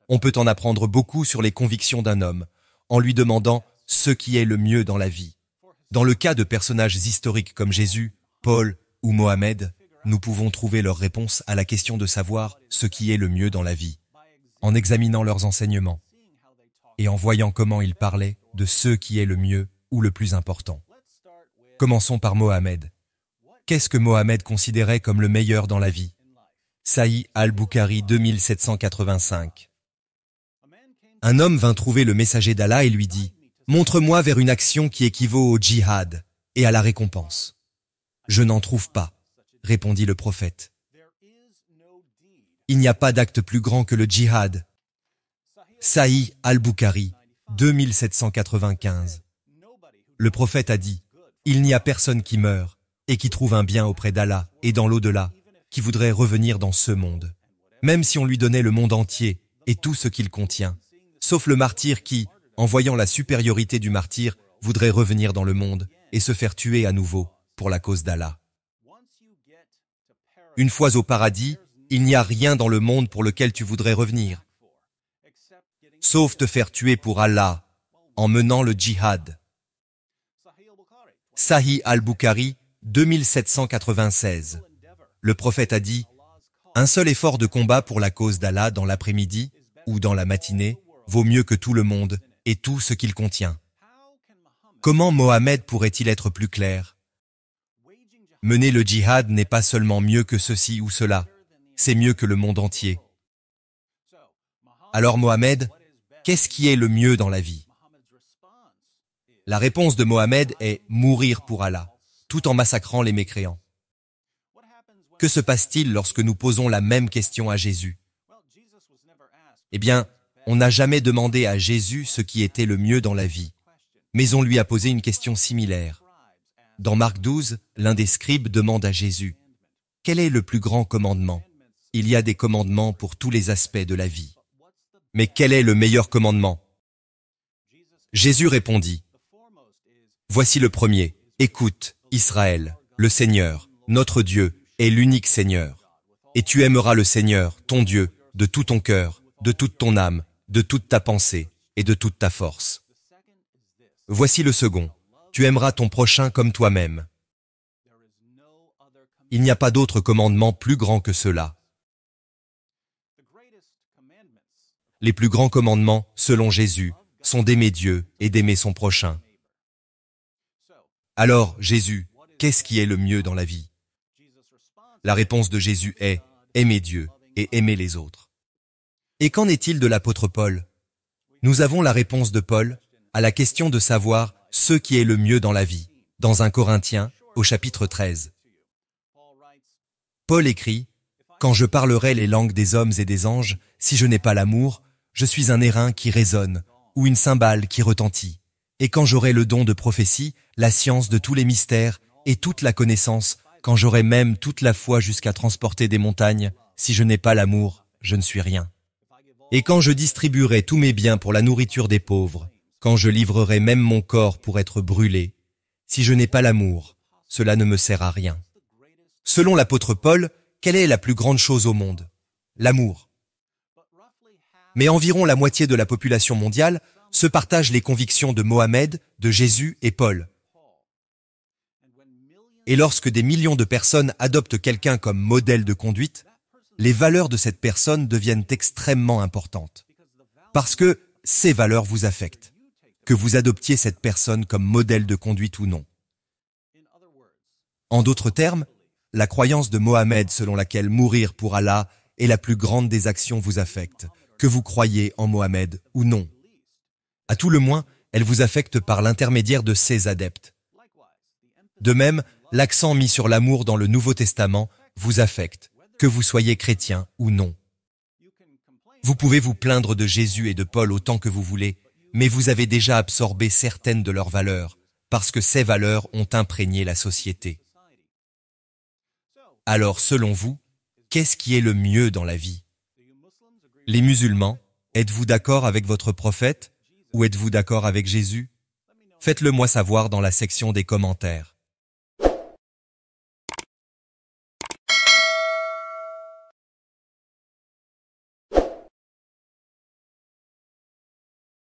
On peut en apprendre beaucoup sur les convictions d'un homme, en lui demandant ce qui est le mieux dans la vie. Dans le cas de personnages historiques comme Jésus, Paul ou Mohamed, nous pouvons trouver leur réponse à la question de savoir ce qui est le mieux dans la vie, en examinant leurs enseignements et en voyant comment ils parlaient de ce qui est le mieux ou le plus important. Commençons par Mohamed. Qu'est-ce que Mohamed considérait comme le meilleur dans la vie? Sahih al-Bukhari 2785. Un homme vint trouver le messager d'Allah et lui dit « Montre-moi vers une action qui équivaut au djihad et à la récompense. » « Je n'en trouve pas, » répondit le prophète. Il n'y a pas d'acte plus grand que le djihad. Sahih al-Bukhari 2795. Le prophète a dit « Il n'y a personne qui meurt et qui trouve un bien auprès d'Allah et dans l'au-delà, qui voudrait revenir dans ce monde, même si on lui donnait le monde entier et tout ce qu'il contient, sauf le martyr qui, en voyant la supériorité du martyr, voudrait revenir dans le monde et se faire tuer à nouveau pour la cause d'Allah. Une fois au paradis, il n'y a rien dans le monde pour lequel tu voudrais revenir, sauf te faire tuer pour Allah en menant le djihad. Sahih al-Bukhari 2796. Le prophète a dit « Un seul effort de combat pour la cause d'Allah dans l'après-midi ou dans la matinée vaut mieux que tout le monde et tout ce qu'il contient. » Comment Mohamed pourrait-il être plus clair? Mener le djihad n'est pas seulement mieux que ceci ou cela, c'est mieux que le monde entier. Alors Mohamed, qu'est-ce qui est le mieux dans la vie? La réponse de Mohamed est mourir pour Allah, tout en massacrant les mécréants. Que se passe-t-il lorsque nous posons la même question à Jésus? Eh bien, on n'a jamais demandé à Jésus ce qui était le mieux dans la vie, mais on lui a posé une question similaire. Dans Marc 12, l'un des scribes demande à Jésus « Quel est le plus grand commandement? Il y a des commandements pour tous les aspects de la vie. Mais quel est le meilleur commandement? » Jésus répondit « Voici le premier. Écoute, Israël, le Seigneur, notre Dieu, est l'unique Seigneur. Et tu aimeras le Seigneur, ton Dieu, de tout ton cœur, de toute ton âme, de toute ta pensée et de toute ta force. Voici le second. Tu aimeras ton prochain comme toi-même. Il n'y a pas d'autre commandement plus grand que cela. Les plus grands commandements, selon Jésus, sont d'aimer Dieu et d'aimer son prochain. Alors, Jésus, qu'est-ce qui est le mieux dans la vie? La réponse de Jésus est aimer Dieu et aimer les autres. Et qu'en est-il de l'apôtre Paul? Nous avons la réponse de Paul à la question de savoir ce qui est le mieux dans la vie, dans 1 Corinthiens, au chapitre 13. Paul écrit « Quand je parlerai les langues des hommes et des anges, si je n'ai pas l'amour, je suis un airain qui résonne, ou une cymbale qui retentit. Et quand j'aurai le don de prophétie, la science de tous les mystères et toute la connaissance, quand j'aurai même toute la foi jusqu'à transporter des montagnes, si je n'ai pas l'amour, je ne suis rien. Et quand je distribuerai tous mes biens pour la nourriture des pauvres, quand je livrerai même mon corps pour être brûlé, si je n'ai pas l'amour, cela ne me sert à rien. » Selon l'apôtre Paul, quelle est la plus grande chose au monde? L'amour. Mais environ la moitié de la population mondiale se partage les convictions de Mohamed, de Jésus et Paul. Et lorsque des millions de personnes adoptent quelqu'un comme modèle de conduite, les valeurs de cette personne deviennent extrêmement importantes. Parce que ces valeurs vous affectent, que vous adoptiez cette personne comme modèle de conduite ou non. En d'autres termes, la croyance de Mohamed selon laquelle mourir pour Allah est la plus grande des actions vous affecte, que vous croyez en Mohamed ou non. À tout le moins, elle vous affecte par l'intermédiaire de ses adeptes. De même, l'accent mis sur l'amour dans le Nouveau Testament vous affecte, que vous soyez chrétien ou non. Vous pouvez vous plaindre de Jésus et de Paul autant que vous voulez, mais vous avez déjà absorbé certaines de leurs valeurs, parce que ces valeurs ont imprégné la société. Alors, selon vous, qu'est-ce qui est le mieux dans la vie? Les musulmans, êtes-vous d'accord avec votre prophète ou êtes-vous d'accord avec Jésus? Faites-le moi savoir dans la section des commentaires.